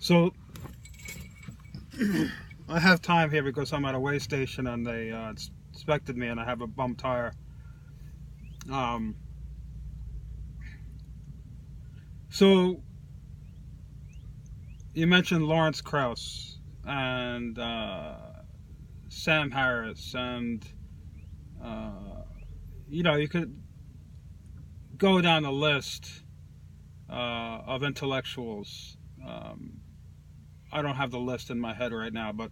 So I have time here because I'm at a way station and they inspected me and I have a bum tire. Um, so you mentioned Lawrence Krauss and Sam Harris and you could go down the list of intellectuals. I don't have the list in my head right now, but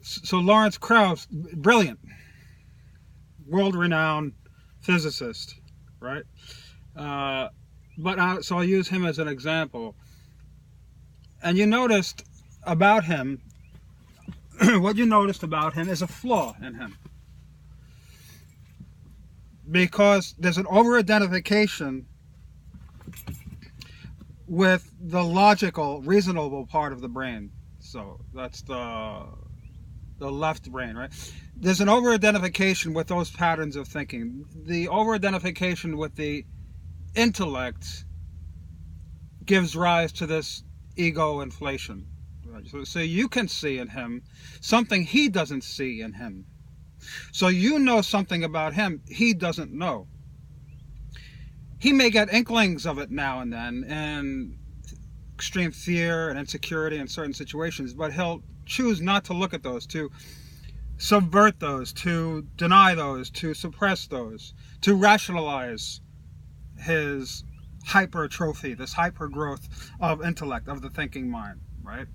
so Lawrence Krauss, brilliant, world-renowned physicist, right? So I'll use him as an example. And you noticed about him, what you noticed about him is a flaw in him. Because there's an over-identification with the logical, reasonable part of the brain. So that's the left brain, right? There's an over-identification with those patterns of thinking. The over-identification with the intellect gives rise to this ego inflation. So you can see in him something he doesn't see in him. So you know something about him he doesn't know. He may get inklings of it now and then, and extreme fear and insecurity in certain situations, but he'll choose not to look at those, to subvert those, to deny those, to suppress those, to rationalize his hypertrophy, this hypergrowth of intellect, of the thinking mind, right?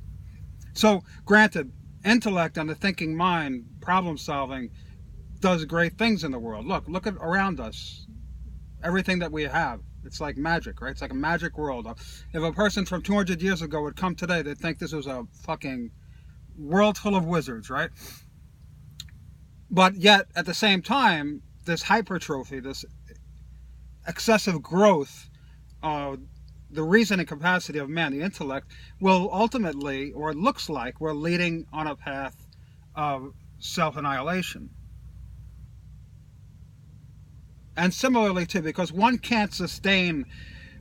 So, granted, intellect and the thinking mind, problem solving, does great things in the world. Look at around us. Everything that we have, it's like magic, right? It's like a magic world. If a person from 200 years ago would come today, they'd think this was a fucking world full of wizards, right? But yet, at the same time, this hypertrophy, this excessive growth, the reasoning capacity of man, the intellect, will ultimately, or it looks like, we're leading on a path of self-annihilation. And similarly too, because one can't sustain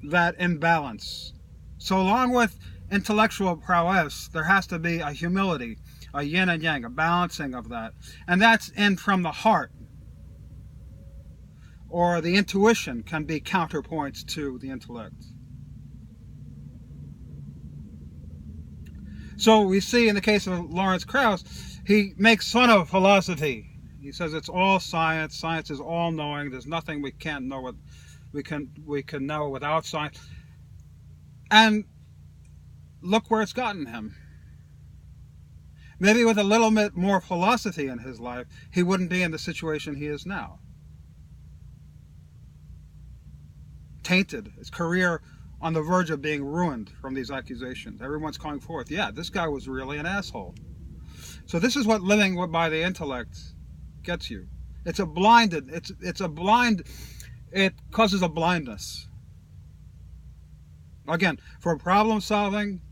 that imbalance. So along with intellectual prowess, there has to be a humility, a yin and yang, a balancing of that. And that's in from the heart. Or the intuition can be counterpoints to the intellect. So we see in the case of Lawrence Krauss, he makes fun of philosophy. He says it's all science. Science is all knowing. There's nothing we can't know. We can know without science. And look where it's gotten him. Maybe with a little bit more philosophy in his life, he wouldn't be in the situation he is now. Tainted. His career on the verge of being ruined from these accusations. Everyone's calling forth, yeah, this guy was really an asshole. So this is what living by the intellect gets you. It causes a blindness. Again, for problem solving,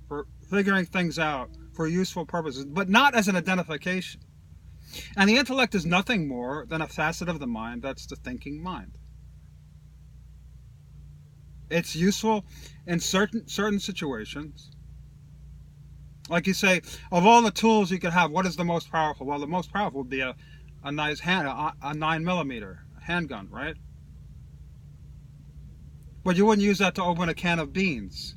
for figuring things out, for useful purposes, but not as an identification. And the intellect is nothing more than a facet of the mind that's the thinking mind. It's useful in certain situations. Like you say, of all the tools you could have, what is the most powerful? Well, the most powerful would be a nice a 9mm handgun, right? But you wouldn't use that to open a can of beans.